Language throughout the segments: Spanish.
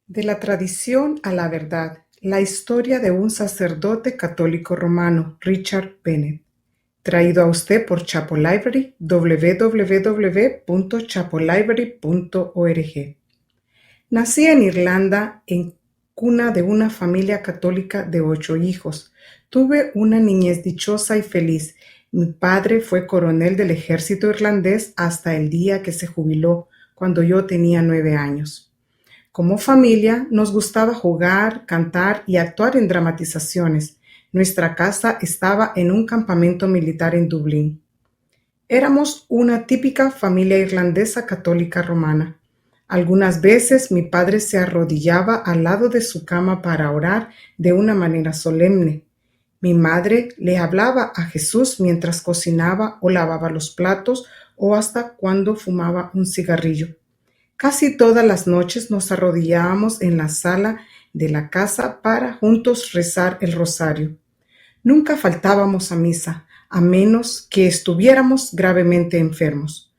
De la tradición a la verdad, la historia de un sacerdote católico romano, Richard Bennett. Traído a usted por Chapo Library, www.chapolibrary.org. Nací en Irlanda, en cuna de una familia católica de 8 hijos. Tuve una niñez dichosa y feliz. Mi padre fue coronel del ejército irlandés hasta el día que se jubiló, cuando yo tenía 9 años. Como familia, nos gustaba jugar, cantar y actuar en dramatizaciones. Nuestra casa estaba en un campamento militar en Dublín. Éramos una típica familia irlandesa católica romana. Algunas veces mi padre se arrodillaba al lado de su cama para orar de una manera solemne. Mi madre le hablaba a Jesús mientras cocinaba o lavaba los platos o hasta cuando fumaba un cigarrillo. Casi todas las noches nos arrodillábamos en la sala de la casa para juntos rezar el rosario. Nunca faltábamos a misa, a menos que estuviéramos gravemente enfermos.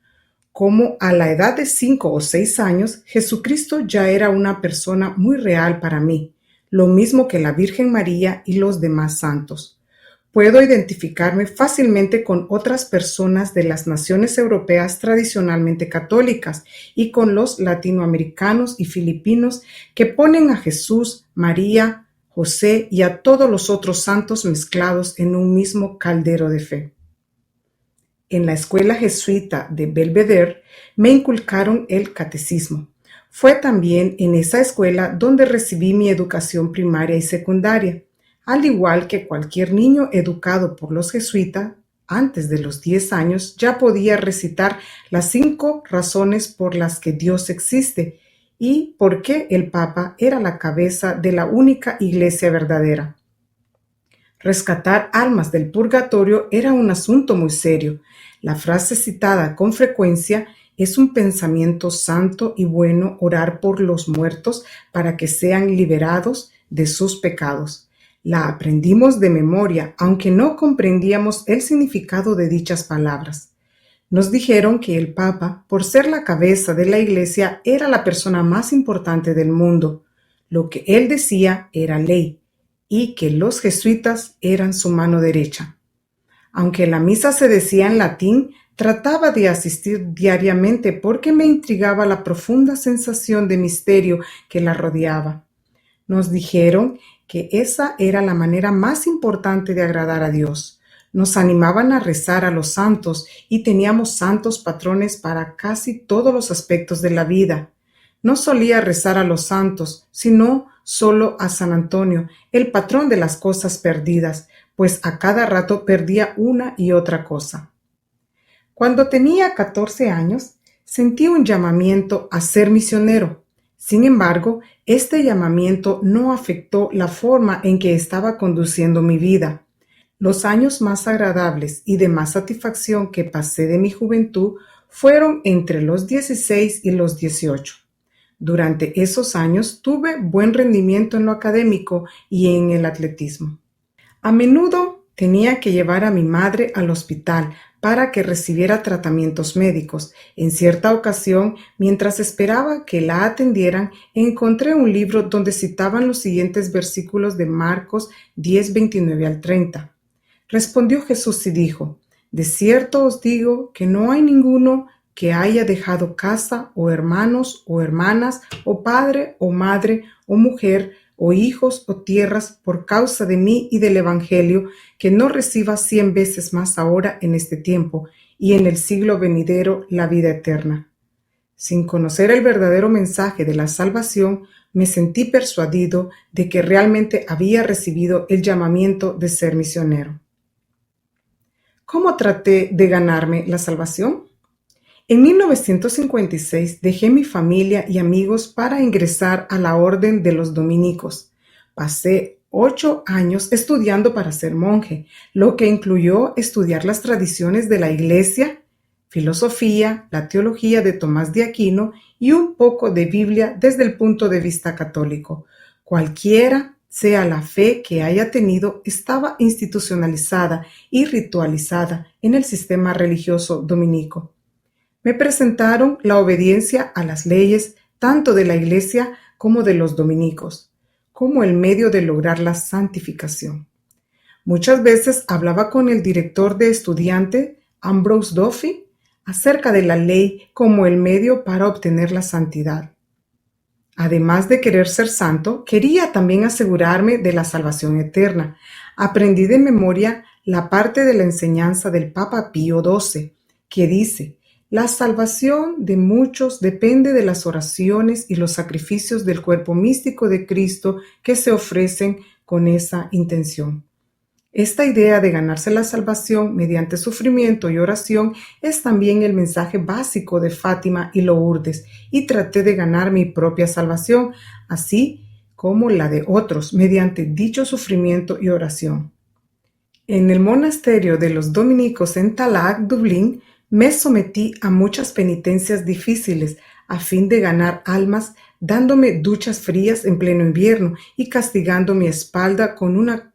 Como a la edad de 5 o 6 años, Jesucristo ya era una persona muy real para mí, lo mismo que la Virgen María y los demás santos. Puedo identificarme fácilmente con otras personas de las naciones europeas tradicionalmente católicas y con los latinoamericanos y filipinos que ponen a Jesús, María, José y a todos los otros santos mezclados en un mismo caldero de fe. En la escuela jesuita de Belvedere me inculcaron el catecismo. Fue también en esa escuela donde recibí mi educación primaria y secundaria. Al igual que cualquier niño educado por los jesuitas, antes de los 10 años ya podía recitar las 5 razones por las que Dios existe y por qué el Papa era la cabeza de la única iglesia verdadera. Rescatar almas del purgatorio era un asunto muy serio. La frase citada con frecuencia es un pensamiento santo y bueno orar por los muertos para que sean liberados de sus pecados. La aprendimos de memoria, aunque no comprendíamos el significado de dichas palabras. Nos dijeron que el Papa, por ser la cabeza de la Iglesia, era la persona más importante del mundo. Lo que él decía era ley, y que los jesuitas eran su mano derecha. Aunque la misa se decía en latín, trataba de asistir diariamente porque me intrigaba la profunda sensación de misterio que la rodeaba. Nos dijeron que esa era la manera más importante de agradar a Dios. Nos animaban a rezar a los santos y teníamos santos patrones para casi todos los aspectos de la vida. No solía rezar a los santos, sino solo a San Antonio, el patrón de las cosas perdidas, pues a cada rato perdía una y otra cosa. Cuando tenía 14 años, sentí un llamamiento a ser misionero. Sin embargo, este llamamiento no afectó la forma en que estaba conduciendo mi vida. Los años más agradables y de más satisfacción que pasé de mi juventud fueron entre los 16 y los 18. Durante esos años tuve buen rendimiento en lo académico y en el atletismo. A menudo tenía que llevar a mi madre al hospital para que recibiera tratamientos médicos. En cierta ocasión, mientras esperaba que la atendieran, encontré un libro donde citaban los siguientes versículos de Marcos 10:29 al 30. Respondió Jesús y dijo: De cierto os digo que no hay ninguno que haya dejado casa o hermanos o hermanas o padre o madre o mujer o hijos o tierras por causa de mí y del Evangelio, que no reciba 100 veces más ahora en este tiempo y en el siglo venidero la vida eterna. Sin conocer el verdadero mensaje de la salvación, me sentí persuadido de que realmente había recibido el llamamiento de ser misionero. ¿Cómo traté de ganarme la salvación? En 1956 dejé mi familia y amigos para ingresar a la Orden de los Dominicos. Pasé 8 años estudiando para ser monje, lo que incluyó estudiar las tradiciones de la Iglesia, filosofía, la teología de Tomás de Aquino y un poco de Biblia desde el punto de vista católico. Cualquiera sea la fe que haya tenido, estaba institucionalizada y ritualizada en el sistema religioso dominico. Me presentaron la obediencia a las leyes tanto de la Iglesia como de los dominicos, como el medio de lograr la santificación. Muchas veces hablaba con el director de estudiante, Ambrose Duffy, acerca de la ley como el medio para obtener la santidad. Además de querer ser santo, quería también asegurarme de la salvación eterna. Aprendí de memoria la parte de la enseñanza del Papa Pío XII, que dice: la salvación de muchos depende de las oraciones y los sacrificios del cuerpo místico de Cristo que se ofrecen con esa intención. Esta idea de ganarse la salvación mediante sufrimiento y oración es también el mensaje básico de Fátima y Lourdes, y traté de ganar mi propia salvación, así como la de otros, mediante dicho sufrimiento y oración. En el monasterio de los dominicos en Tallaght, Dublín, me sometí a muchas penitencias difíciles a fin de ganar almas, dándome duchas frías en pleno invierno y castigando mi espalda con una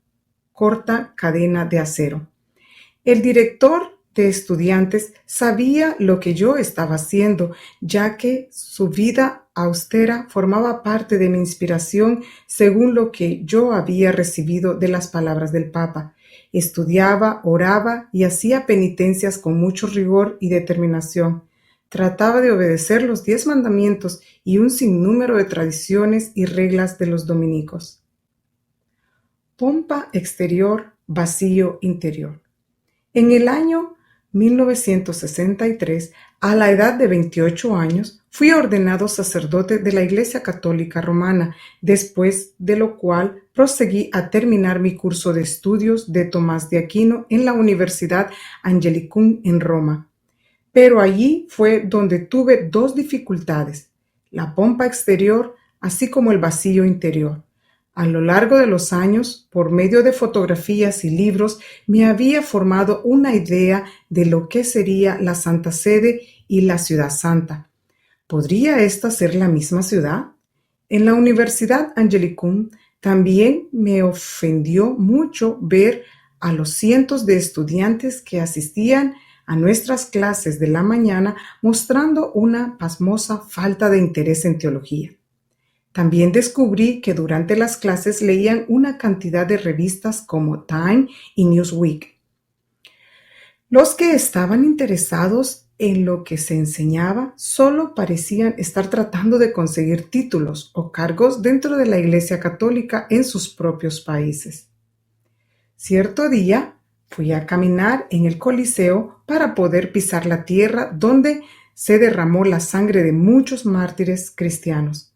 corta cadena de acero. El director de estudiantes sabía lo que yo estaba haciendo, ya que su vida austera formaba parte de mi inspiración según lo que yo había recibido de las palabras del Papa. Estudiaba, oraba y hacía penitencias con mucho rigor y determinación. Trataba de obedecer los 10 mandamientos y un sinnúmero de tradiciones y reglas de los dominicos. Pompa exterior, vacío interior. En el año 1963, a la edad de 28 años, fui ordenado sacerdote de la Iglesia Católica Romana, después de lo cual proseguí a terminar mi curso de estudios de Tomás de Aquino en la Universidad Angelicum en Roma. Pero allí fue donde tuve dos dificultades: la pompa exterior, así como el vacío interior. A lo largo de los años, por medio de fotografías y libros, me había formado una idea de lo que sería la Santa Sede y la Ciudad Santa. ¿Podría esta ser la misma ciudad? En la Universidad Angelicum también me ofendió mucho ver a los cientos de estudiantes que asistían a nuestras clases de la mañana mostrando una pasmosa falta de interés en teología. También descubrí que durante las clases leían una cantidad de revistas como Time y Newsweek. Los que estaban interesados en lo que se enseñaba solo parecían estar tratando de conseguir títulos o cargos dentro de la Iglesia Católica en sus propios países. Cierto día fui a caminar en el Coliseo para poder pisar la tierra donde se derramó la sangre de muchos mártires cristianos.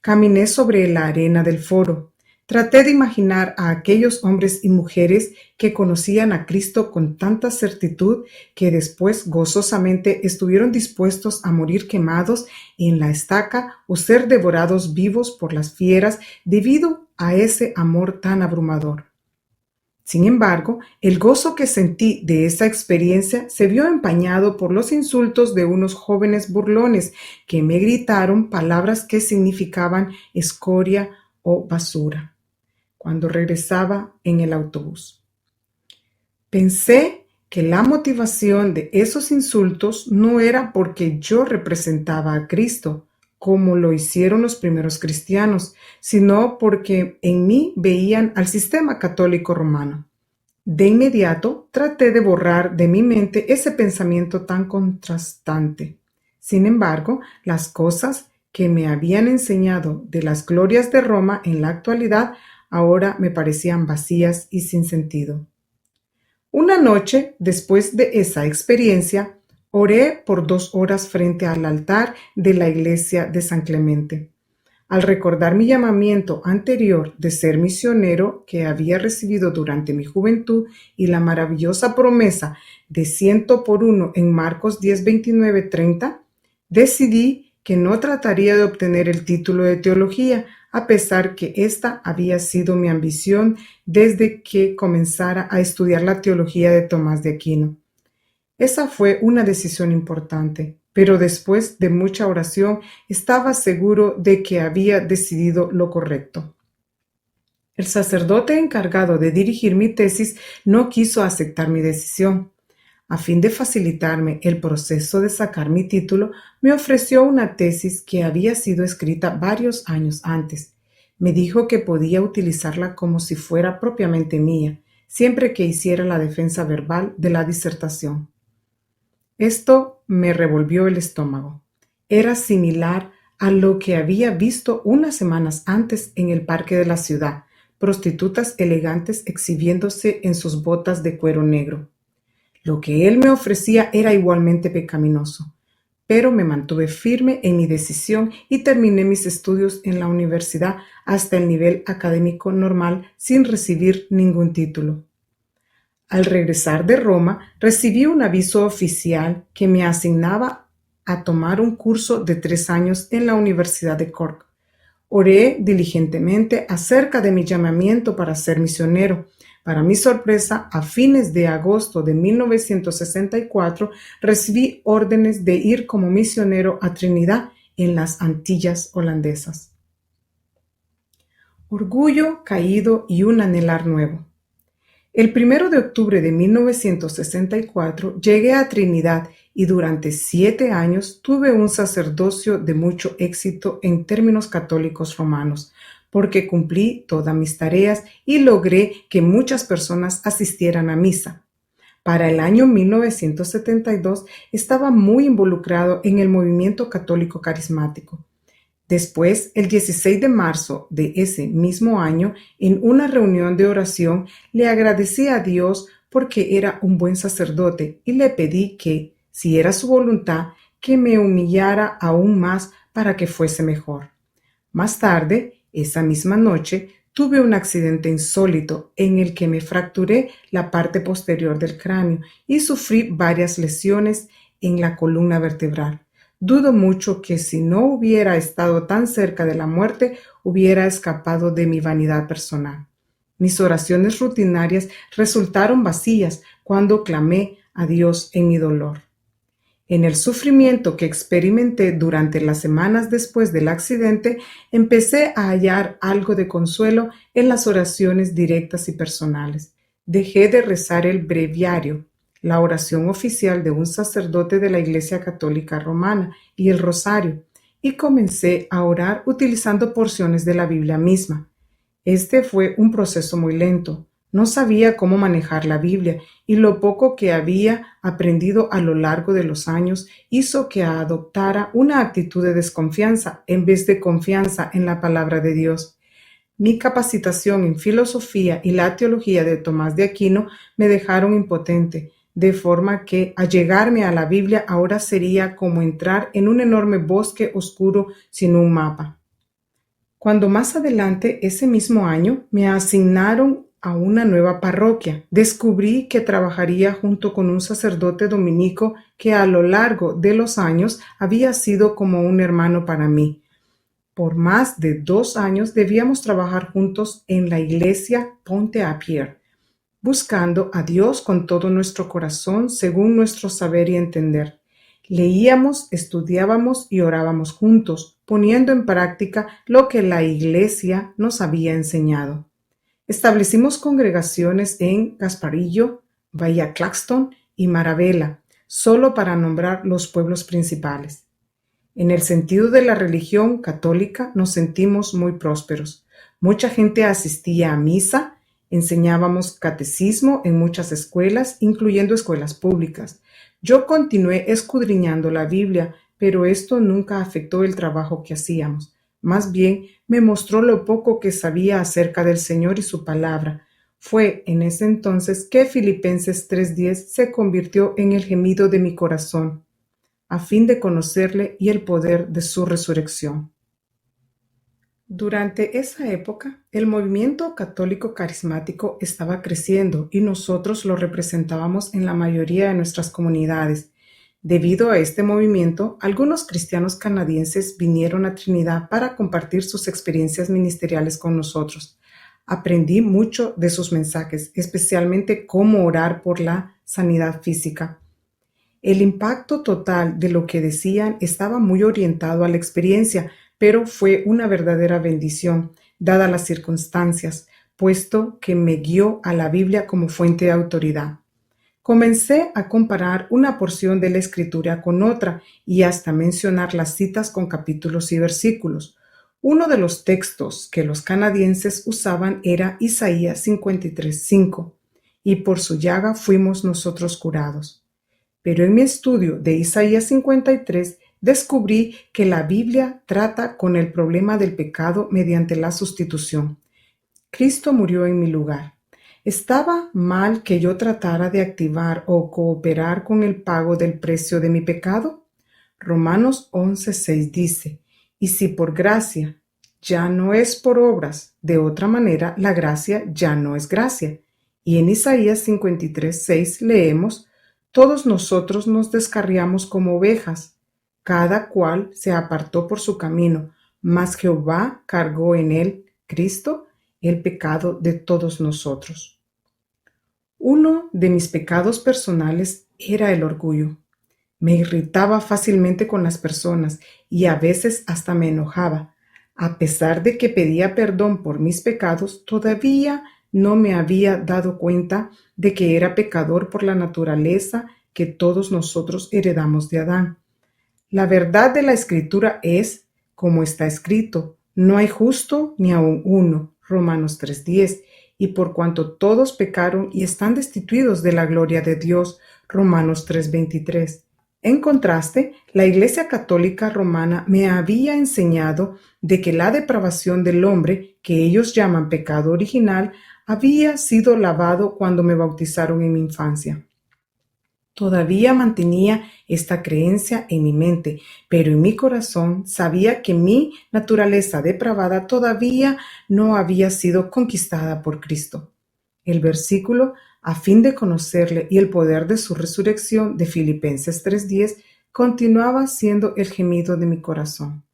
Caminé sobre la arena del foro. Traté de imaginar a aquellos hombres y mujeres que conocían a Cristo con tanta certitud que después gozosamente estuvieron dispuestos a morir quemados en la estaca o ser devorados vivos por las fieras debido a ese amor tan abrumador. Sin embargo, el gozo que sentí de esa experiencia se vio empañado por los insultos de unos jóvenes burlones que me gritaron palabras que significaban escoria o basura cuando regresaba en el autobús. Pensé que la motivación de esos insultos no era porque yo representaba a Cristo, como lo hicieron los primeros cristianos, sino porque en mí veían al sistema católico romano. De inmediato traté de borrar de mi mente ese pensamiento tan contrastante. Sin embargo, las cosas que me habían enseñado de las glorias de Roma en la actualidad ahora me parecían vacías y sin sentido. Una noche, después de esa experiencia, oré por 2 horas frente al altar de la iglesia de San Clemente. Al recordar mi llamamiento anterior de ser misionero que había recibido durante mi juventud y la maravillosa promesa de 100 por 1 en Marcos 10, 29, 30, decidí que no trataría de obtener el título de teología, a pesar que esta había sido mi ambición desde que comenzara a estudiar la teología de Tomás de Aquino. Esa fue una decisión importante, pero después de mucha oración estaba seguro de que había decidido lo correcto. El sacerdote encargado de dirigir mi tesis no quiso aceptar mi decisión. A fin de facilitarme el proceso de sacar mi título, me ofreció una tesis que había sido escrita varios años antes. Me dijo que podía utilizarla como si fuera propiamente mía, siempre que hiciera la defensa verbal de la disertación. Esto me revolvió el estómago. Era similar a lo que había visto unas semanas antes en el parque de la ciudad, prostitutas elegantes exhibiéndose en sus botas de cuero negro. Lo que él me ofrecía era igualmente pecaminoso, pero me mantuve firme en mi decisión y terminé mis estudios en la universidad hasta el nivel académico normal sin recibir ningún título. Al regresar de Roma, recibí un aviso oficial que me asignaba a tomar un curso de 3 años en la Universidad de Cork. Oré diligentemente acerca de mi llamamiento para ser misionero. Para mi sorpresa, a fines de agosto de 1964, recibí órdenes de ir como misionero a Trinidad en las Antillas holandesas. Orgullo caído y un anhelar nuevo. El 1 de octubre de 1964 llegué a Trinidad y durante 7 años tuve un sacerdocio de mucho éxito en términos católicos romanos, porque cumplí todas mis tareas y logré que muchas personas asistieran a misa. Para el año 1972 estaba muy involucrado en el movimiento católico carismático. Después, el 16 de marzo de ese mismo año, en una reunión de oración, le agradecí a Dios porque era un buen sacerdote y le pedí que, si era su voluntad, que me humillara aún más para que fuese mejor. Más tarde, esa misma noche, tuve un accidente insólito en el que me fracturé la parte posterior del cráneo y sufrí varias lesiones en la columna vertebral. Dudo mucho que si no hubiera estado tan cerca de la muerte, hubiera escapado de mi vanidad personal. Mis oraciones rutinarias resultaron vacías cuando clamé a Dios en mi dolor. En el sufrimiento que experimenté durante las semanas después del accidente, empecé a hallar algo de consuelo en las oraciones directas y personales. Dejé de rezar el breviario, la oración oficial de un sacerdote de la Iglesia Católica Romana y el rosario, y comencé a orar utilizando porciones de la Biblia misma. Este fue un proceso muy lento. No sabía cómo manejar la Biblia y lo poco que había aprendido a lo largo de los años hizo que adoptara una actitud de desconfianza en vez de confianza en la palabra de Dios. Mi capacitación en filosofía y la teología de Tomás de Aquino me dejaron impotente, de forma que allegarme a la Biblia ahora sería como entrar en un enorme bosque oscuro sin un mapa. Cuando más adelante, ese mismo año, me asignaron a una nueva parroquia, descubrí que trabajaría junto con un sacerdote dominico que a lo largo de los años había sido como un hermano para mí. Por más de 2 años debíamos trabajar juntos en la iglesia Ponte-à-Pierre, buscando a Dios con todo nuestro corazón según nuestro saber y entender. Leíamos, estudiábamos y orábamos juntos, poniendo en práctica lo que la iglesia nos había enseñado. Establecimos congregaciones en Gasparillo, Bahía Claxton y Maravela, solo para nombrar los pueblos principales. En el sentido de la religión católica nos sentimos muy prósperos. Mucha gente asistía a misa, enseñábamos catecismo en muchas escuelas, incluyendo escuelas públicas. Yo continué escudriñando la Biblia, pero esto nunca afectó el trabajo que hacíamos. Más bien, me mostró lo poco que sabía acerca del Señor y su palabra. Fue en ese entonces que Filipenses 3:10 se convirtió en el gemido de mi corazón, a fin de conocerle y el poder de su resurrección. Durante esa época, el movimiento católico carismático estaba creciendo y nosotros lo representábamos en la mayoría de nuestras comunidades. Debido a este movimiento, algunos cristianos canadienses vinieron a Trinidad para compartir sus experiencias ministeriales con nosotros. Aprendí mucho de sus mensajes, especialmente cómo orar por la sanidad física. El impacto total de lo que decían estaba muy orientado a la experiencia, pero fue una verdadera bendición, dadas las circunstancias, puesto que me guió a la Biblia como fuente de autoridad. Comencé a comparar una porción de la escritura con otra y hasta mencionar las citas con capítulos y versículos. Uno de los textos que los canadienses usaban era Isaías 53:5, y por su llaga fuimos nosotros curados. Pero en mi estudio de Isaías 53 descubrí que la Biblia trata con el problema del pecado mediante la sustitución. Cristo murió en mi lugar. ¿Estaba mal que yo tratara de activar o cooperar con el pago del precio de mi pecado? Romanos 11:6 dice, y si por gracia ya no es por obras, de otra manera la gracia ya no es gracia. Y en Isaías 53:6 leemos, todos nosotros nos descarriamos como ovejas, cada cual se apartó por su camino, mas Jehová cargó en él, Cristo, el pecado de todos nosotros. Uno de mis pecados personales era el orgullo. Me irritaba fácilmente con las personas y a veces hasta me enojaba. A pesar de que pedía perdón por mis pecados, todavía no me había dado cuenta de que era pecador por la naturaleza que todos nosotros heredamos de Adán. La verdad de la Escritura es, como está escrito, no hay justo ni aun uno, Romanos 3:10, y por cuanto todos pecaron y están destituidos de la gloria de Dios, Romanos 3:23. En contraste, la Iglesia Católica Romana me había enseñado de que la depravación del hombre, que ellos llaman pecado original, había sido lavado cuando me bautizaron en mi infancia. Todavía mantenía esta creencia en mi mente, pero en mi corazón sabía que mi naturaleza depravada todavía no había sido conquistada por Cristo. El versículo, a fin de conocerle y el poder de su resurrección de Filipenses 3:10, continuaba siendo el gemido de mi corazón.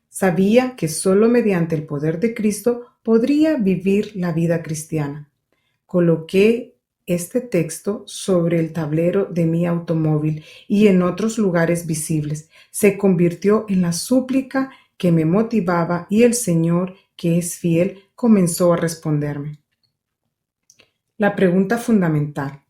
Sabía que solo mediante el poder de Cristo podría vivir la vida cristiana. Coloqué este texto sobre el tablero de mi automóvil y en otros lugares visibles. Se convirtió en la súplica que me motivaba y el Señor, que es fiel, comenzó a responderme. La pregunta fundamental.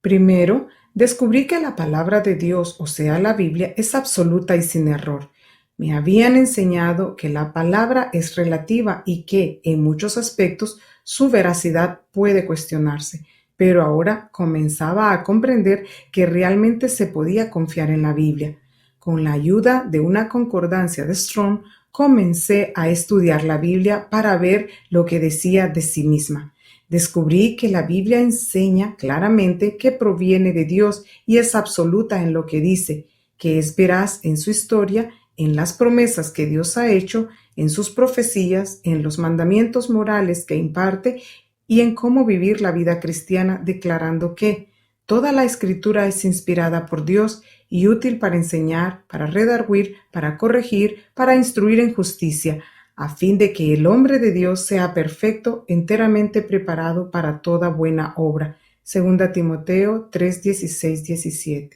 Primero, descubrí que la palabra de Dios, o sea, la Biblia, es absoluta y sin error. Me habían enseñado que la palabra es relativa y que, en muchos aspectos, su veracidad puede cuestionarse, pero ahora comenzaba a comprender que realmente se podía confiar en la Biblia. Con la ayuda de una concordancia de Strong, comencé a estudiar la Biblia para ver lo que decía de sí misma. Descubrí que la Biblia enseña claramente que proviene de Dios y es absoluta en lo que dice, que es veraz en su historia, en las promesas que Dios ha hecho, en sus profecías, en los mandamientos morales que imparte y en cómo vivir la vida cristiana, declarando que toda la Escritura es inspirada por Dios y útil para enseñar, para redarguir, para corregir, para instruir en justicia, a fin de que el hombre de Dios sea perfecto, enteramente preparado para toda buena obra. 2 Timoteo 3:16-17.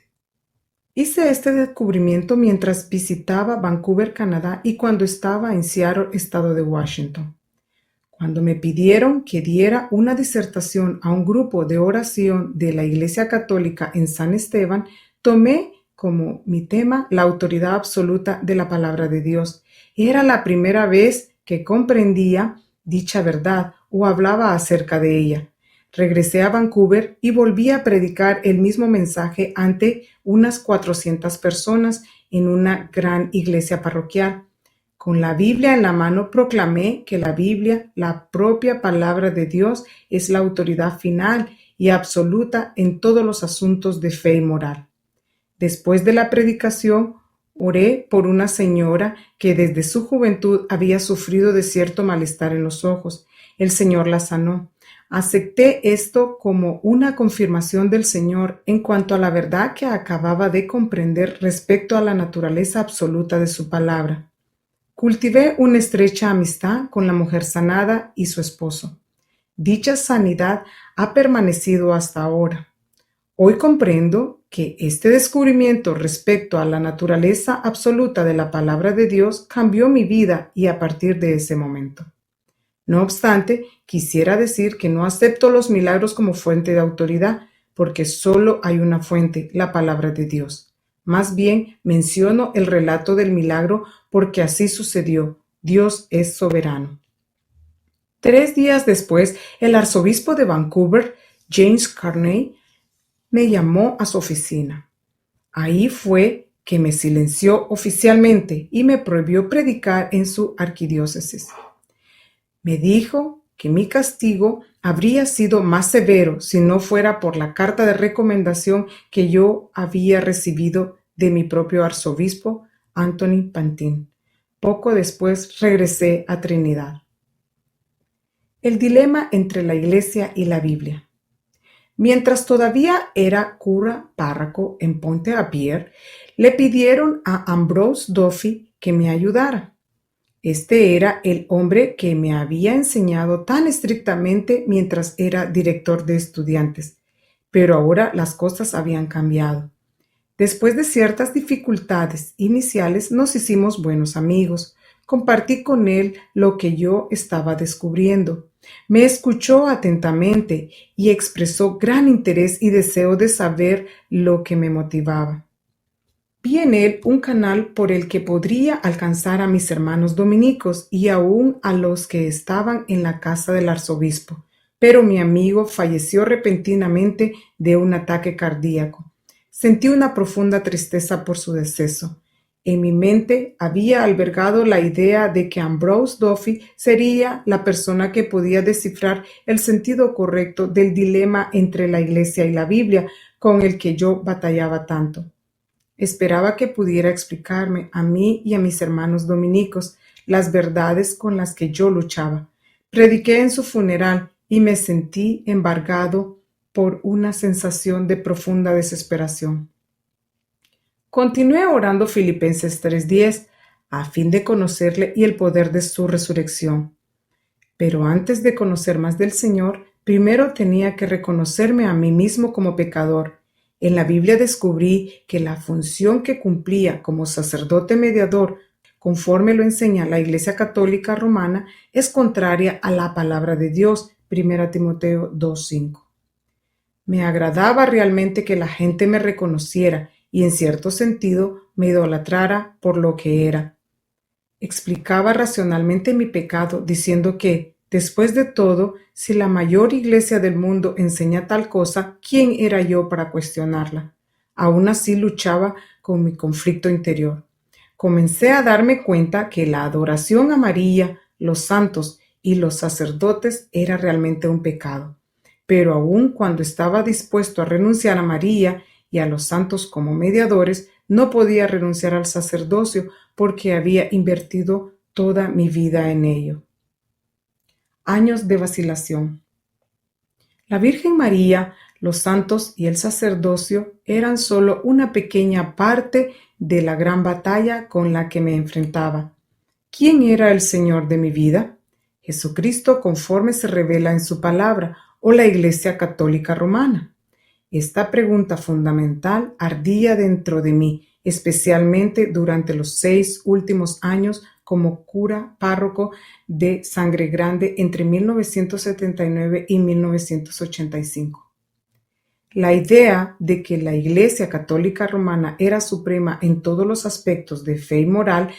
Hice este descubrimiento mientras visitaba Vancouver, Canadá, y cuando estaba en Seattle, estado de Washington. Cuando me pidieron que diera una disertación a un grupo de oración de la Iglesia Católica en San Esteban, tomé como mi tema la autoridad absoluta de la palabra de Dios. Era la primera vez que comprendía dicha verdad o hablaba acerca de ella. Regresé a Vancouver y volví a predicar el mismo mensaje ante unas 400 personas en una gran iglesia parroquial. Con la Biblia en la mano proclamé que la Biblia, la propia palabra de Dios, es la autoridad final y absoluta en todos los asuntos de fe y moral. Después de la predicación, oré por una señora que desde su juventud había sufrido de cierto malestar en los ojos. El Señor la sanó. Acepté esto como una confirmación del Señor en cuanto a la verdad que acababa de comprender respecto a la naturaleza absoluta de su palabra. Cultivé una estrecha amistad con la mujer sanada y su esposo. Dicha sanidad ha permanecido hasta ahora. Hoy comprendo que este descubrimiento respecto a la naturaleza absoluta de la palabra de Dios cambió mi vida y a partir de ese momento. No obstante, quisiera decir que no acepto los milagros como fuente de autoridad, porque solo hay una fuente, la palabra de Dios. Más bien menciono el relato del milagro porque así sucedió. Dios es soberano. 3 días después, el arzobispo de Vancouver, James Carney, me llamó a su oficina. Ahí fue que me silenció oficialmente y me prohibió predicar en su arquidiócesis. Me dijo que mi castigo habría sido más severo si no fuera por la carta de recomendación que yo había recibido de mi propio arzobispo, Anthony Pantin. Poco después regresé a Trinidad. El dilema entre la Iglesia y la Biblia. Mientras todavía era cura párroco en Pointe-à-Pierre, le pidieron a Ambrose Duffy que me ayudara. Este era el hombre que me había enseñado tan estrictamente mientras era director de estudiantes, pero ahora las cosas habían cambiado. Después de ciertas dificultades iniciales, nos hicimos buenos amigos. Compartí con él lo que yo estaba descubriendo. Me escuchó atentamente y expresó gran interés y deseo de saber lo que me motivaba. Vi en él un canal por el que podría alcanzar a mis hermanos dominicos y aún a los que estaban en la casa del arzobispo, pero mi amigo falleció repentinamente de un ataque cardíaco. Sentí una profunda tristeza por su deceso. En mi mente había albergado la idea de que Ambrose Duffy sería la persona que podía descifrar el sentido correcto del dilema entre la Iglesia y la Biblia con el que yo batallaba tanto. Esperaba que pudiera explicarme a mí y a mis hermanos dominicos las verdades con las que yo luchaba. Prediqué en su funeral y me sentí embargado por una sensación de profunda desesperación. Continué orando Filipenses 3:10 a fin de conocerle y el poder de su resurrección. Pero antes de conocer más del Señor, primero tenía que reconocerme a mí mismo como pecador. En la Biblia descubrí que la función que cumplía como sacerdote mediador, conforme lo enseña la Iglesia Católica Romana, es contraria a la palabra de Dios, 1 Timoteo 2:5. Me agradaba realmente que la gente me reconociera y en cierto sentido me idolatrara por lo que era. Explicaba racionalmente mi pecado diciendo que, después de todo, si la mayor iglesia del mundo enseña tal cosa, ¿quién era yo para cuestionarla? Aún así luchaba con mi conflicto interior. Comencé a darme cuenta que la adoración a María, los santos y los sacerdotes era realmente un pecado. Pero aun cuando estaba dispuesto a renunciar a María y a los santos como mediadores, no podía renunciar al sacerdocio porque había invertido toda mi vida en ello. Años de vacilación. La Virgen María, los santos y el sacerdocio eran solo una pequeña parte de la gran batalla con la que me enfrentaba. ¿Quién era el Señor de mi vida? Jesucristo conforme se revela en su palabra o la Iglesia Católica Romana. Esta pregunta fundamental ardía dentro de mí, especialmente durante los 6 últimos años como cura párroco de Sangre Grande entre 1979 y 1985. La idea de que la Iglesia Católica Romana era suprema en todos los aspectos de fe y moral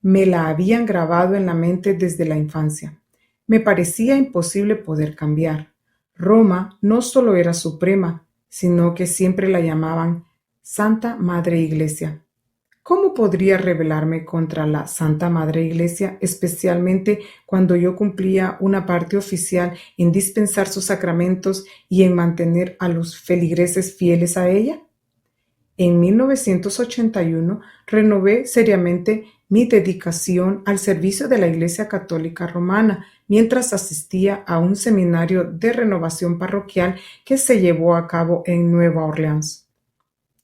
me la habían grabado en la mente desde la infancia. Me parecía imposible poder cambiar. Roma no solo era suprema, sino que siempre la llamaban Santa Madre Iglesia. ¿Cómo podría rebelarme contra la Santa Madre Iglesia, especialmente cuando yo cumplía una parte oficial en dispensar sus sacramentos y en mantener a los feligreses fieles a ella? En 1981 renové seriamente mi dedicación al servicio de la Iglesia Católica Romana mientras asistía a un seminario de renovación parroquial que se llevó a cabo en Nueva Orleans.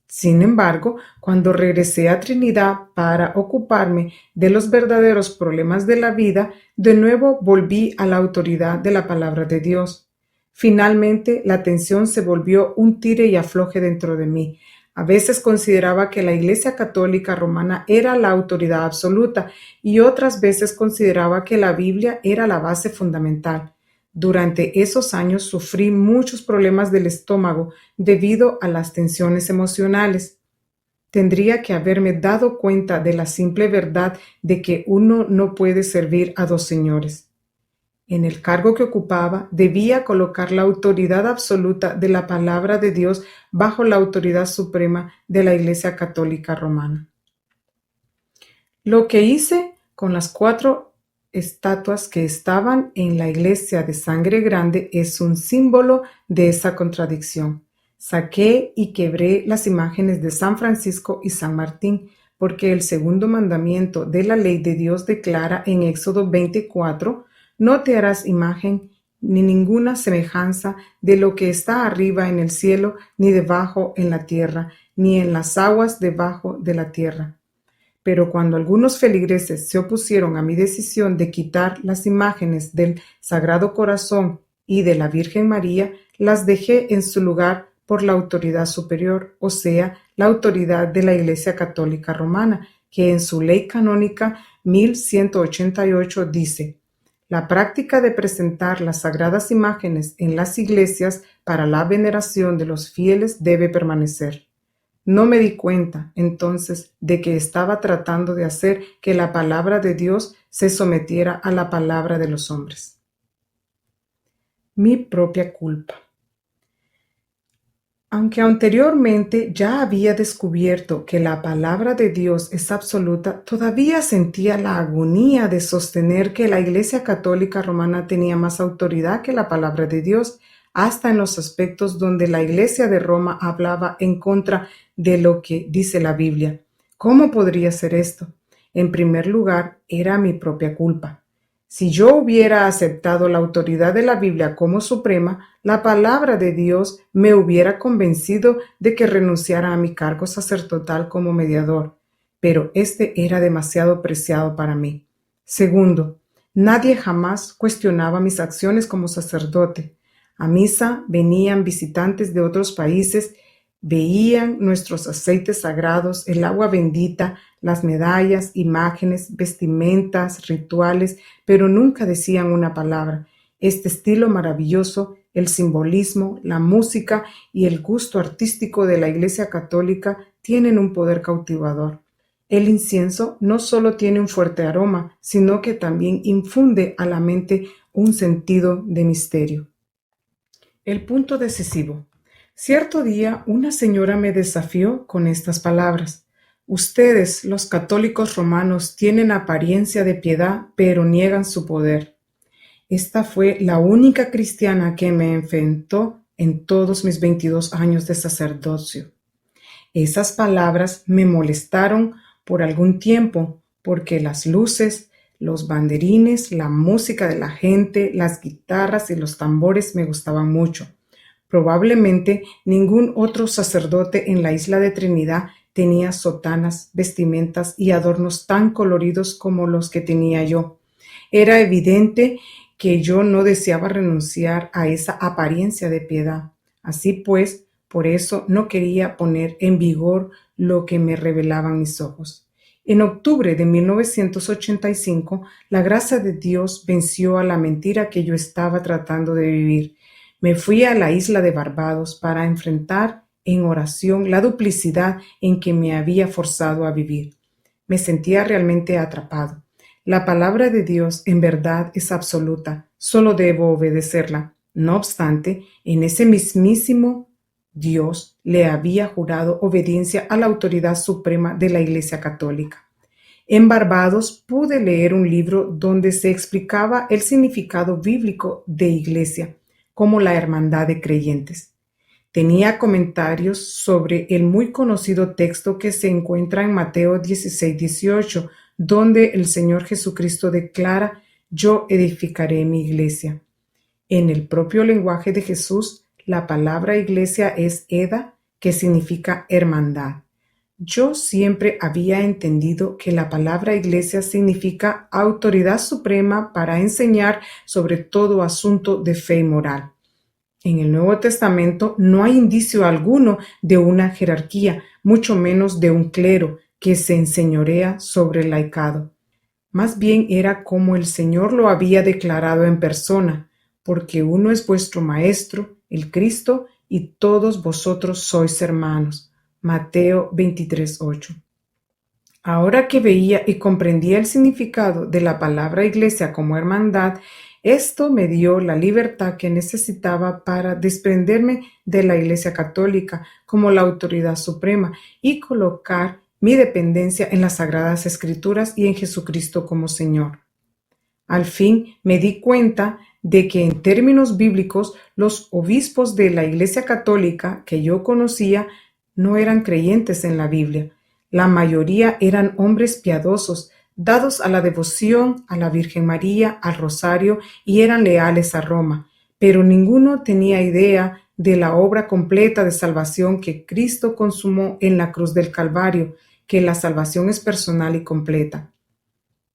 Sin embargo, cuando regresé a Trinidad para ocuparme de los verdaderos problemas de la vida, de nuevo volví a la autoridad de la palabra de Dios. Finalmente, la tensión se volvió un tire y afloje dentro de mí. A veces consideraba que la Iglesia Católica Romana era la autoridad absoluta y otras veces consideraba que la Biblia era la base fundamental. Durante esos años sufrí muchos problemas del estómago debido a las tensiones emocionales. Tendría que haberme dado cuenta de la simple verdad de que uno no puede servir a dos señores. En el cargo que ocupaba, debía colocar la autoridad absoluta de la palabra de Dios bajo la autoridad suprema de la Iglesia Católica Romana. Lo que hice con las 4 estatuas que estaban en la iglesia de Sangre Grande es un símbolo de esa contradicción. Saqué y quebré las imágenes de San Francisco y San Martín, porque el segundo mandamiento de la ley de Dios declara en Éxodo 24: no te harás imagen ni ninguna semejanza de lo que está arriba en el cielo, ni debajo en la tierra, ni en las aguas debajo de la tierra. Pero cuando algunos feligreses se opusieron a mi decisión de quitar las imágenes del Sagrado Corazón y de la Virgen María, las dejé en su lugar por la autoridad superior, o sea, la autoridad de la Iglesia Católica Romana, que en su ley canónica 1188 dice: la práctica de presentar las sagradas imágenes en las iglesias para la veneración de los fieles debe permanecer. No me di cuenta, entonces, de que estaba tratando de hacer que la palabra de Dios se sometiera a la palabra de los hombres. Mi propia culpa. Aunque anteriormente ya había descubierto que la palabra de Dios es absoluta, todavía sentía la agonía de sostener que la Iglesia Católica Romana tenía más autoridad que la palabra de Dios, hasta en los aspectos donde la Iglesia de Roma hablaba en contra de lo que dice la Biblia. ¿Cómo podría ser esto? En primer lugar, era mi propia culpa. Si yo hubiera aceptado la autoridad de la Biblia como suprema, la palabra de Dios me hubiera convencido de que renunciara a mi cargo sacerdotal como mediador, pero este era demasiado preciado para mí. Segundo, nadie jamás cuestionaba mis acciones como sacerdote. A misa venían visitantes de otros países, veían nuestros aceites sagrados, el agua bendita, las medallas, imágenes, vestimentas, rituales, pero nunca decían una palabra. Este estilo maravilloso, el simbolismo, la música y el gusto artístico de la Iglesia Católica tienen un poder cautivador. El incienso no solo tiene un fuerte aroma, sino que también infunde a la mente un sentido de misterio. El punto decisivo. Cierto día, una señora me desafió con estas palabras: ustedes, los católicos romanos, tienen apariencia de piedad, pero niegan su poder. Esta fue la única cristiana que me enfrentó en todos mis 22 años de sacerdocio. Esas palabras me molestaron por algún tiempo, porque las luces, los banderines, la música de la gente, las guitarras y los tambores me gustaban mucho. Probablemente ningún otro sacerdote en la isla de Trinidad tenía sotanas, vestimentas y adornos tan coloridos como los que tenía yo. Era evidente que yo no deseaba renunciar a esa apariencia de piedad. Así pues, por eso no quería poner en vigor lo que me revelaban mis ojos. En octubre de 1985, la gracia de Dios venció a la mentira que yo estaba tratando de vivir. Me fui a la isla de Barbados para enfrentar en oración la duplicidad en que me había forzado a vivir. Me sentía realmente atrapado. La palabra de Dios en verdad es absoluta, solo debo obedecerla. No obstante, en ese mismísimo Dios le había jurado obediencia a la autoridad suprema de la Iglesia Católica. En Barbados pude leer un libro donde se explicaba el significado bíblico de iglesia, como la hermandad de creyentes. Tenía comentarios sobre el muy conocido texto que se encuentra en Mateo 16:18, donde el Señor Jesucristo declara: yo edificaré mi iglesia. En el propio lenguaje de Jesús, la palabra iglesia es eda, que significa hermandad. Yo siempre había entendido que la palabra iglesia significa autoridad suprema para enseñar sobre todo asunto de fe y moral. En el Nuevo Testamento no hay indicio alguno de una jerarquía, mucho menos de un clero que se enseñorea sobre el laicado. Más bien era como el Señor lo había declarado en persona: porque uno es vuestro Maestro, el Cristo, y todos vosotros sois hermanos. Mateo 23:8. Ahora que veía y comprendía el significado de la palabra iglesia como hermandad, esto me dio la libertad que necesitaba para desprenderme de la Iglesia Católica como la autoridad suprema y colocar mi dependencia en las Sagradas Escrituras y en Jesucristo como Señor. Al fin me di cuenta de que en términos bíblicos los obispos de la Iglesia Católica que yo conocía no eran creyentes en la Biblia. La mayoría eran hombres piadosos, dados a la devoción a la Virgen María, al Rosario, y eran leales a Roma, pero ninguno tenía idea de la obra completa de salvación que Cristo consumó en la cruz del Calvario, que la salvación es personal y completa.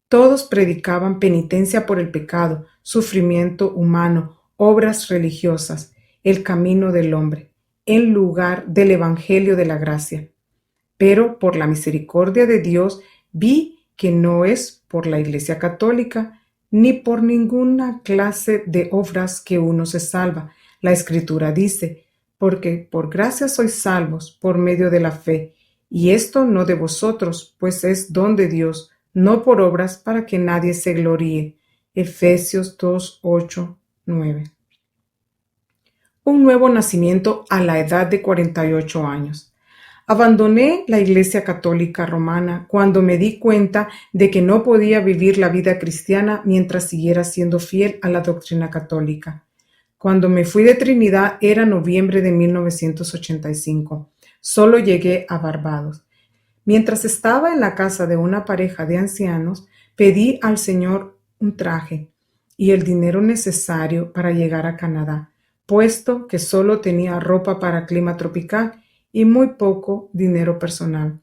Todos predicaban penitencia por el pecado, sufrimiento humano, obras religiosas, el camino del hombre, en lugar del Evangelio de la gracia. Pero por la misericordia de Dios vi que no es por la Iglesia Católica ni por ninguna clase de obras que uno se salva. La Escritura dice, porque por gracia sois salvos por medio de la fe, y esto no de vosotros, pues es don de Dios, no por obras para que nadie se gloríe. Efesios 2:8-9. Un nuevo nacimiento a la edad de 48 años. Abandoné la Iglesia Católica Romana cuando me di cuenta de que no podía vivir la vida cristiana mientras siguiera siendo fiel a la doctrina católica. Cuando me fui de Trinidad era noviembre de 1985. Solo llegué a Barbados. Mientras estaba en la casa de una pareja de ancianos, pedí al Señor un traje y el dinero necesario para llegar a Canadá, puesto que solo tenía ropa para clima tropical y muy poco dinero personal.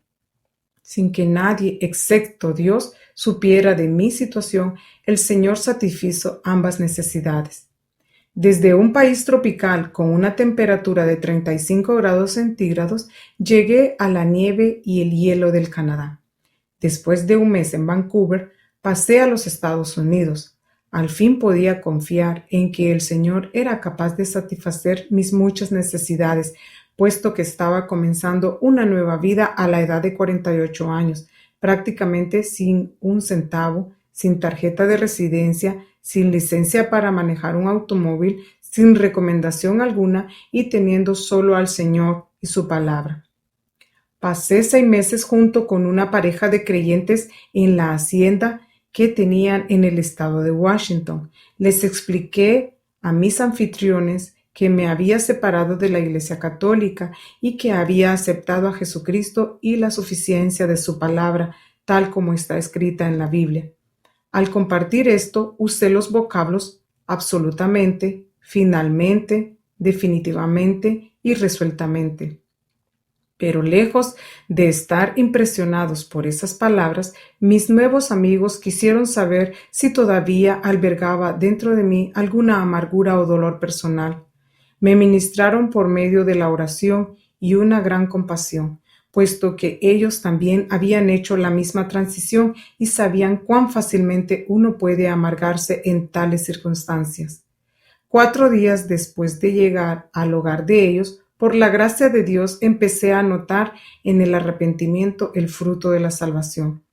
Sin que nadie, excepto Dios, supiera de mi situación, el Señor satisfizo ambas necesidades. Desde un país tropical con una temperatura de 35 grados centígrados, llegué a la nieve y el hielo del Canadá. Después de un mes en Vancouver, pasé a los Estados Unidos. Al fin podía confiar en que el Señor era capaz de satisfacer mis muchas necesidades, puesto que estaba comenzando una nueva vida a la edad de 48 años, prácticamente sin un centavo, sin tarjeta de residencia, sin licencia para manejar un automóvil, sin recomendación alguna y teniendo solo al Señor y su palabra. Pasé 6 meses junto con una pareja de creyentes en la hacienda que tenían en el estado de Washington. Les expliqué a mis anfitriones que me había separado de la Iglesia Católica y que había aceptado a Jesucristo y la suficiencia de su palabra, tal como está escrita en la Biblia. Al compartir esto, usé los vocablos absolutamente, finalmente, definitivamente y resueltamente. Pero lejos de estar impresionados por esas palabras, mis nuevos amigos quisieron saber si todavía albergaba dentro de mí alguna amargura o dolor personal. Me ministraron por medio de la oración y una gran compasión, puesto que ellos también habían hecho la misma transición y sabían cuán fácilmente uno puede amargarse en tales circunstancias. 4 días después de llegar al hogar de ellos, por la gracia de Dios empecé a notar en el arrepentimiento el fruto de la salvación.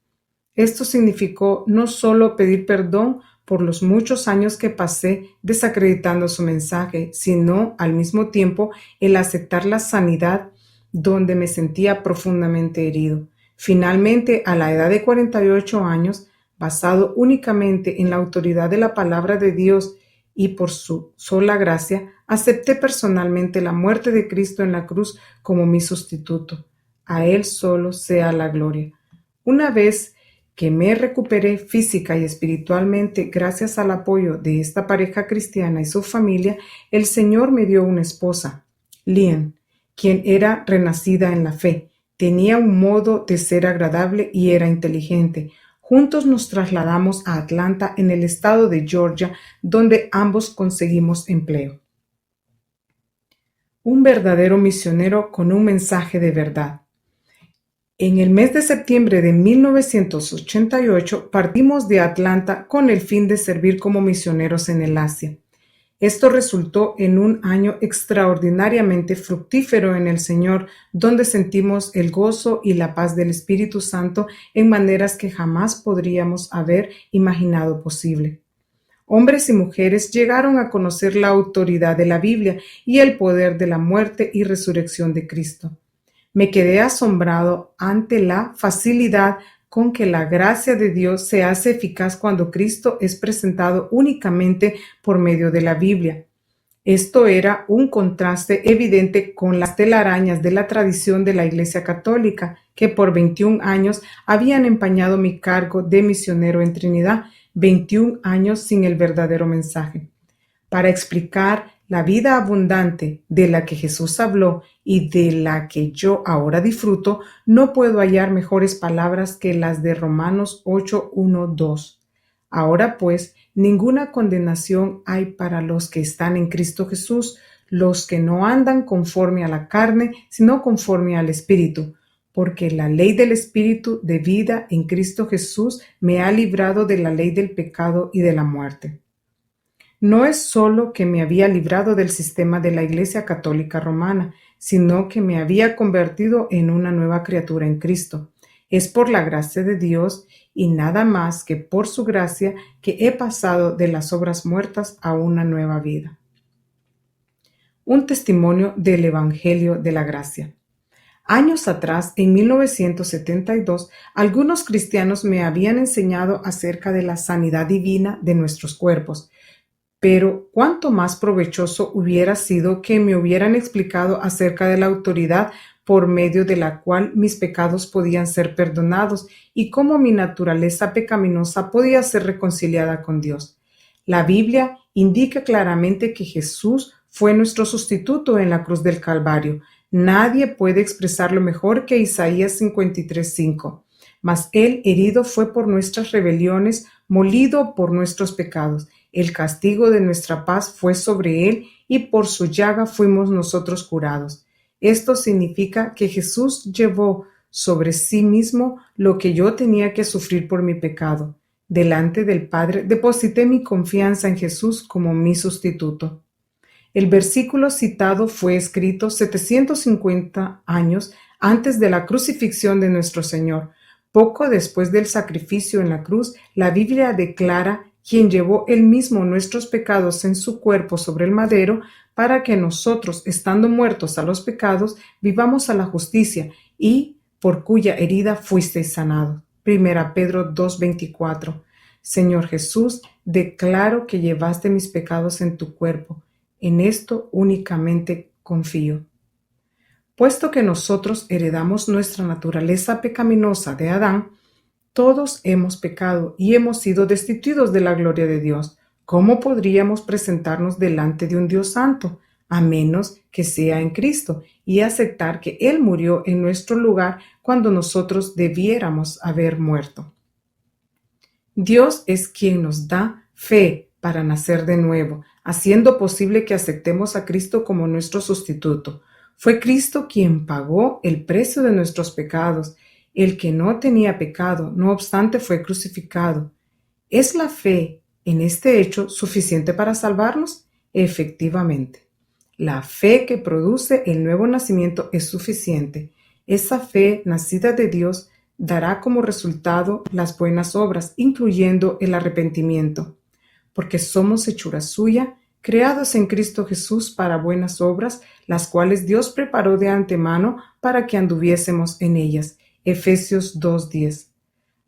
Esto significó no solo pedir perdón por los muchos años que pasé desacreditando su mensaje, sino al mismo tiempo el aceptar la sanidad donde me sentía profundamente herido. Finalmente, a la edad de 48 años, basado únicamente en la autoridad de la palabra de Dios y por su sola gracia, acepté personalmente la muerte de Cristo en la cruz como mi sustituto. A Él solo sea la gloria. Una vez que me recuperé física y espiritualmente gracias al apoyo de esta pareja cristiana y su familia, el Señor me dio una esposa, Lynn, quien era renacida en la fe. Tenía un modo de ser agradable y era inteligente. Juntos nos trasladamos a Atlanta, en el estado de Georgia, donde ambos conseguimos empleo. Un verdadero misionero con un mensaje de verdad. En el mes de septiembre de 1988 partimos de Atlanta con el fin de servir como misioneros en el Asia. Esto resultó en un año extraordinariamente fructífero en el Señor, donde sentimos el gozo y la paz del Espíritu Santo en maneras que jamás podríamos haber imaginado posible. Hombres y mujeres llegaron a conocer la autoridad de la Biblia y el poder de la muerte y resurrección de Cristo. Me quedé asombrado ante la facilidad con que la gracia de Dios se hace eficaz cuando Cristo es presentado únicamente por medio de la Biblia. Esto era un contraste evidente con las telarañas de la tradición de la Iglesia Católica, que por 21 años habían empañado mi cargo de misionero en Trinidad, 21 años sin el verdadero mensaje. Para explicar la vida abundante de la que Jesús habló y de la que yo ahora disfruto, no puedo hallar mejores palabras que las de Romanos 8, 1, 2. Ahora pues, ninguna condenación hay para los que están en Cristo Jesús, los que no andan conforme a la carne, sino conforme al Espíritu, porque la ley del Espíritu de vida en Cristo Jesús me ha librado de la ley del pecado y de la muerte. No es solo que me había librado del sistema de la Iglesia Católica Romana, sino que me había convertido en una nueva criatura en Cristo. Es por la gracia de Dios y nada más que por su gracia que he pasado de las obras muertas a una nueva vida. Un testimonio del Evangelio de la Gracia. Años atrás, en 1972, algunos cristianos me habían enseñado acerca de la sanidad divina de nuestros cuerpos. Pero cuánto más provechoso hubiera sido que me hubieran explicado acerca de la autoridad por medio de la cual mis pecados podían ser perdonados y cómo mi naturaleza pecaminosa podía ser reconciliada con Dios. La Biblia indica claramente que Jesús fue nuestro sustituto en la cruz del Calvario. Nadie puede expresarlo mejor que Isaías 53:5. Mas él herido fue por nuestras rebeliones, molido por nuestros pecados. El castigo de nuestra paz fue sobre él y por su llaga fuimos nosotros curados. Esto significa que Jesús llevó sobre sí mismo lo que yo tenía que sufrir por mi pecado. Delante del Padre deposité mi confianza en Jesús como mi sustituto. El versículo citado fue escrito 750 años antes de la crucifixión de nuestro Señor. Poco después del sacrificio en la cruz, la Biblia declara quien llevó él mismo nuestros pecados en su cuerpo sobre el madero, para que nosotros, estando muertos a los pecados, vivamos a la justicia, y por cuya herida fuisteis sanados. Primera Pedro 2:24. Señor Jesús, declaro que llevaste mis pecados en tu cuerpo. En esto únicamente confío. Puesto que nosotros heredamos nuestra naturaleza pecaminosa de Adán, todos hemos pecado y hemos sido destituidos de la gloria de Dios. ¿Cómo podríamos presentarnos delante de un Dios santo? A menos que sea en Cristo y aceptar que Él murió en nuestro lugar cuando nosotros debiéramos haber muerto. Dios es quien nos da fe para nacer de nuevo, haciendo posible que aceptemos a Cristo como nuestro sustituto. Fue Cristo quien pagó el precio de nuestros pecados. El que no tenía pecado, no obstante, fue crucificado. ¿Es la fe en este hecho suficiente para salvarnos? Efectivamente. La fe que produce el nuevo nacimiento es suficiente. Esa fe nacida de Dios dará como resultado las buenas obras, incluyendo el arrepentimiento. Porque somos hechura suya, creados en Cristo Jesús para buenas obras, las cuales Dios preparó de antemano para que anduviésemos en ellas. Efesios 2:10.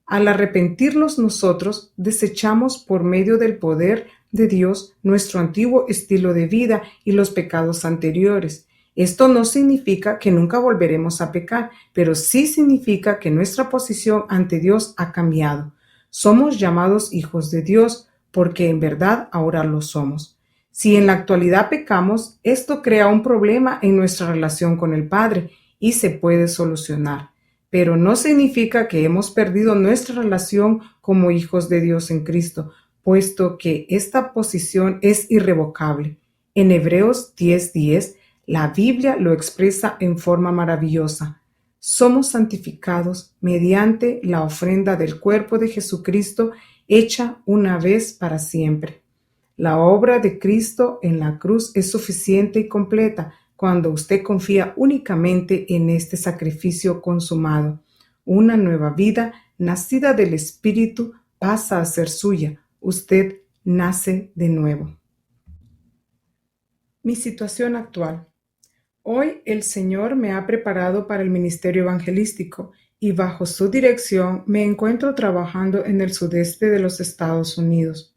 Al arrepentirnos nosotros, desechamos por medio del poder de Dios nuestro antiguo estilo de vida y los pecados anteriores. Esto no significa que nunca volveremos a pecar, pero sí significa que nuestra posición ante Dios ha cambiado. Somos llamados hijos de Dios porque en verdad ahora lo somos. Si en la actualidad pecamos, esto crea un problema en nuestra relación con el Padre y se puede solucionar. Pero no significa que hemos perdido nuestra relación como hijos de Dios en Cristo, puesto que esta posición es irrevocable. En Hebreos 10:10, la Biblia lo expresa en forma maravillosa. Somos santificados mediante la ofrenda del cuerpo de Jesucristo hecha una vez para siempre. La obra de Cristo en la cruz es suficiente y completa cuando usted confía únicamente en este sacrificio consumado. Una nueva vida, nacida del Espíritu, pasa a ser suya. Usted nace de nuevo. Mi situación actual. Hoy el Señor me ha preparado para el ministerio evangelístico y bajo su dirección me encuentro trabajando en el sudeste de los Estados Unidos.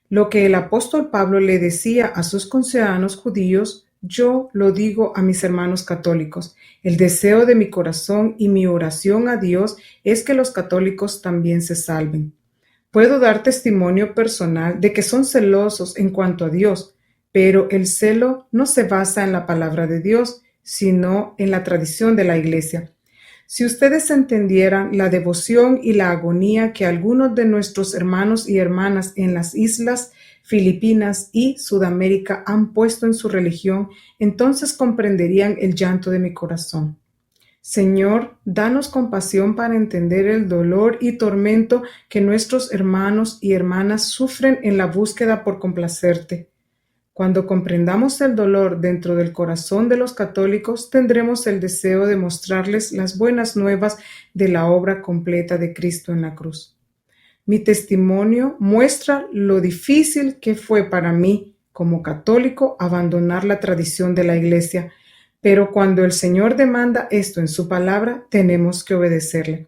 Lo que el apóstol Pablo le decía a sus conciudadanos judíos, yo lo digo a mis hermanos católicos. El deseo de mi corazón y mi oración a Dios es que los católicos también se salven. Puedo dar testimonio personal de que son celosos en cuanto a Dios, pero el celo no se basa en la palabra de Dios, sino en la tradición de la Iglesia. Si ustedes entendieran la devoción y la agonía que algunos de nuestros hermanos y hermanas en las islas Filipinas y Sudamérica han puesto en su religión, entonces comprenderían el llanto de mi corazón. Señor, danos compasión para entender el dolor y tormento que nuestros hermanos y hermanas sufren en la búsqueda por complacerte. Cuando comprendamos el dolor dentro del corazón de los católicos, tendremos el deseo de mostrarles las buenas nuevas de la obra completa de Cristo en la cruz. Mi testimonio muestra lo difícil que fue para mí, como católico, abandonar la tradición de la Iglesia, pero cuando el Señor demanda esto en su palabra, tenemos que obedecerle.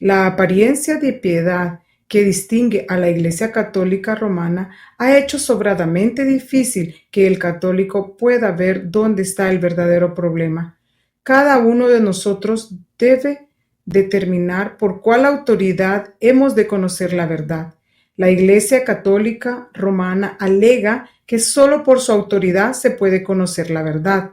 La apariencia de piedad que distingue a la Iglesia Católica Romana ha hecho sobradamente difícil que el católico pueda ver dónde está el verdadero problema. Cada uno de nosotros debe determinar por cuál autoridad hemos de conocer la verdad. La Iglesia Católica Romana alega que solo por su autoridad se puede conocer la verdad.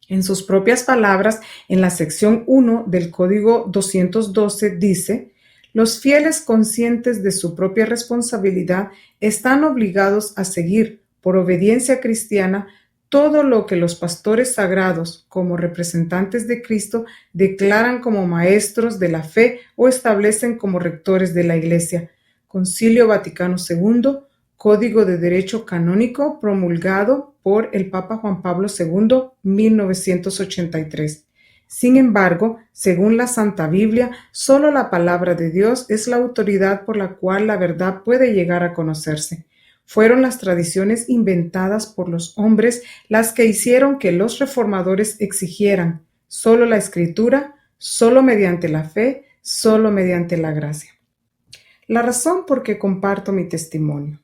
En sus propias palabras, en la sección 1 del Código 212 dice: los fieles conscientes de su propia responsabilidad están obligados a seguir, por obediencia cristiana, todo lo que los pastores sagrados, como representantes de Cristo, declaran como maestros de la fe o establecen como rectores de la Iglesia. Concilio Vaticano II, Código de Derecho Canónico promulgado por el Papa Juan Pablo II, 1983. Sin embargo, según la Santa Biblia, solo la palabra de Dios es la autoridad por la cual la verdad puede llegar a conocerse. Fueron las tradiciones inventadas por los hombres las que hicieron que los reformadores exigieran solo la Escritura, solo mediante la fe, solo mediante la gracia. La razón por qué comparto mi testimonio.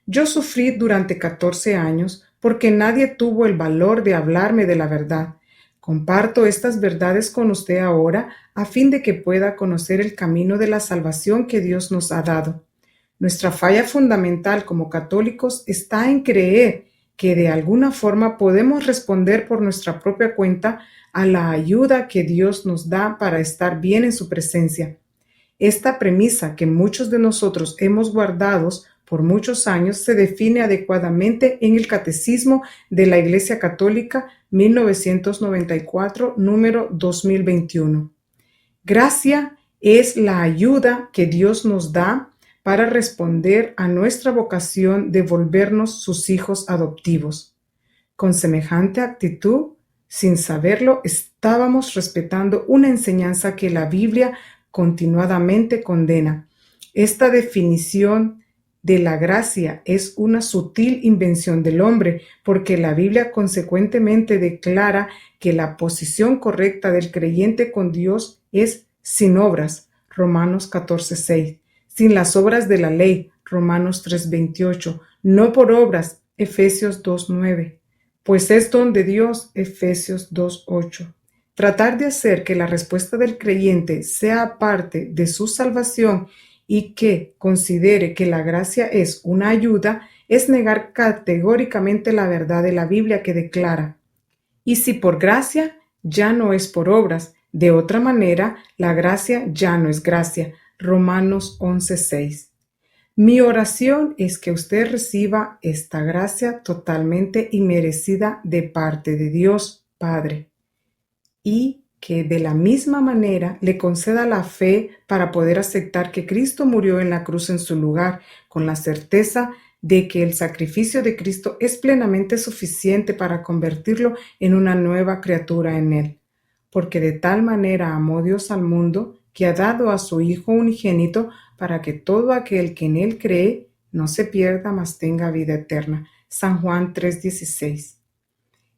Yo sufrí durante 14 años porque nadie tuvo el valor de hablarme de la verdad. Comparto estas verdades con usted ahora a fin de que pueda conocer el camino de la salvación que Dios nos ha dado. Nuestra falla fundamental como católicos está en creer que de alguna forma podemos responder por nuestra propia cuenta a la ayuda que Dios nos da para estar bien en su presencia. Esta premisa que muchos de nosotros hemos guardado por muchos años se define adecuadamente en el Catecismo de la Iglesia Católica 1994, número 2021. Gracia es la ayuda que Dios nos da para responder a nuestra vocación de volvernos sus hijos adoptivos. Con semejante actitud, sin saberlo, estábamos respetando una enseñanza que la Biblia continuadamente condena. Esta definición de la gracia es una sutil invención del hombre, porque la Biblia consecuentemente declara que la posición correcta del creyente con Dios es sin obras, Romanos 14:6, sin las obras de la ley, Romanos 3:28, no por obras, Efesios 2:9, pues es don de Dios, Efesios 2:8. Tratar de hacer que la respuesta del creyente sea parte de su salvación y que considere que la gracia es una ayuda es negar categóricamente la verdad de la Biblia que declara: y si por gracia, ya no es por obras. De otra manera, la gracia ya no es gracia. Romanos 11:6. Mi oración es que usted reciba esta gracia totalmente inmerecida de parte de Dios Padre, y que de la misma manera le conceda la fe para poder aceptar que Cristo murió en la cruz en su lugar, con la certeza de que el sacrificio de Cristo es plenamente suficiente para convertirlo en una nueva criatura en Él. Porque de tal manera amó Dios al mundo, que ha dado a su Hijo unigénito, para que todo aquel que en Él cree no se pierda, mas tenga vida eterna. San Juan 3:16.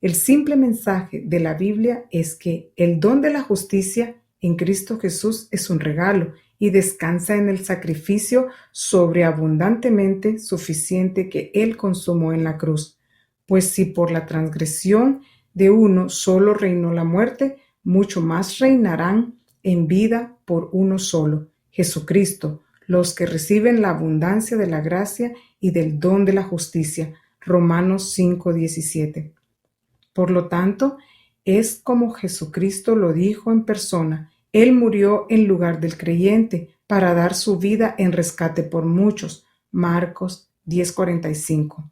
El simple mensaje de la Biblia es que el don de la justicia en Cristo Jesús es un regalo y descansa en el sacrificio sobreabundantemente suficiente que Él consumó en la cruz. Pues si por la transgresión de uno solo reinó la muerte, mucho más reinarán en vida por uno solo, Jesucristo, los que reciben la abundancia de la gracia y del don de la justicia. Romanos 5:17. Por lo tanto, es como Jesucristo lo dijo en persona. Él murió en lugar del creyente para dar su vida en rescate por muchos. Marcos 10:45.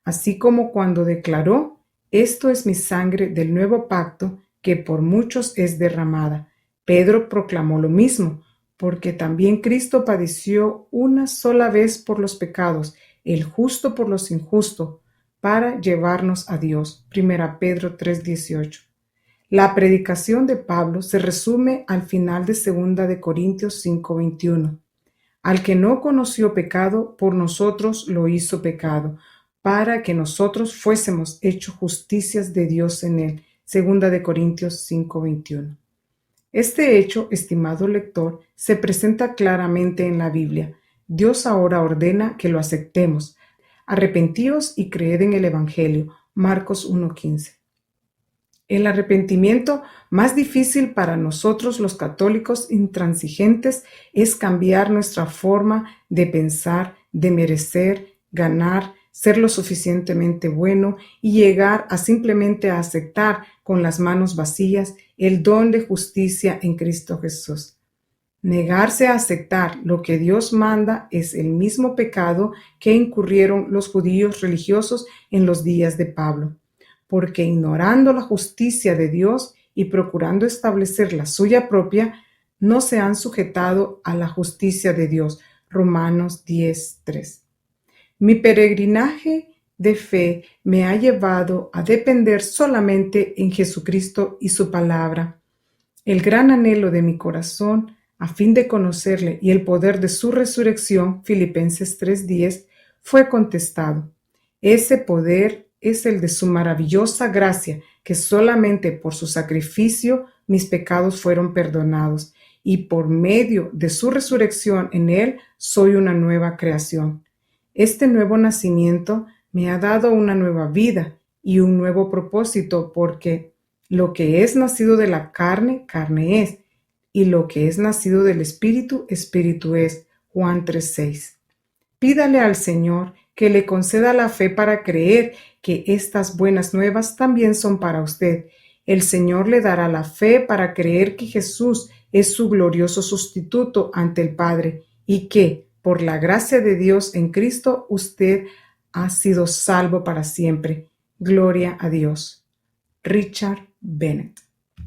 Así como cuando declaró: esto es mi sangre del nuevo pacto que por muchos es derramada. Pedro proclamó lo mismo, porque también Cristo padeció una sola vez por los pecados, el justo por los injustos, para llevarnos a Dios. 1 Pedro 3:18. La predicación de Pablo se resume al final de 2 de Corintios 5:21. Al que no conoció pecado, por nosotros lo hizo pecado, para que nosotros fuésemos hechos justicias de Dios en él. 2 de Corintios 5:21. Este hecho, estimado lector, se presenta claramente en la Biblia. Dios ahora ordena que lo aceptemos. Arrepentíos y creed en el Evangelio. Marcos 1:15. El arrepentimiento más difícil para nosotros los católicos intransigentes es cambiar nuestra forma de pensar, de merecer, ganar, ser lo suficientemente bueno y llegar a simplemente aceptar con las manos vacías el don de justicia en Cristo Jesús. Negarse a aceptar lo que Dios manda es el mismo pecado que incurrieron los judíos religiosos en los días de Pablo, porque ignorando la justicia de Dios y procurando establecer la suya propia, no se han sujetado a la justicia de Dios. Romanos 10:3. Mi peregrinaje de fe me ha llevado a depender solamente en Jesucristo y su palabra. El gran anhelo de mi corazón, a fin de conocerle y el poder de su resurrección, Filipenses 3:10, fue contestado. Ese poder es el de su maravillosa gracia, que solamente por su sacrificio mis pecados fueron perdonados, y por medio de su resurrección en él soy una nueva creación. Este nuevo nacimiento me ha dado una nueva vida y un nuevo propósito, porque lo que es nacido de la carne, carne es, y lo que es nacido del Espíritu, Espíritu es. Juan 3:6. Pídale al Señor que le conceda la fe para creer que estas buenas nuevas también son para usted. El Señor le dará la fe para creer que Jesús es su glorioso sustituto ante el Padre y que, por la gracia de Dios en Cristo, usted ha sido salvo para siempre. Gloria a Dios. Richard Bennett.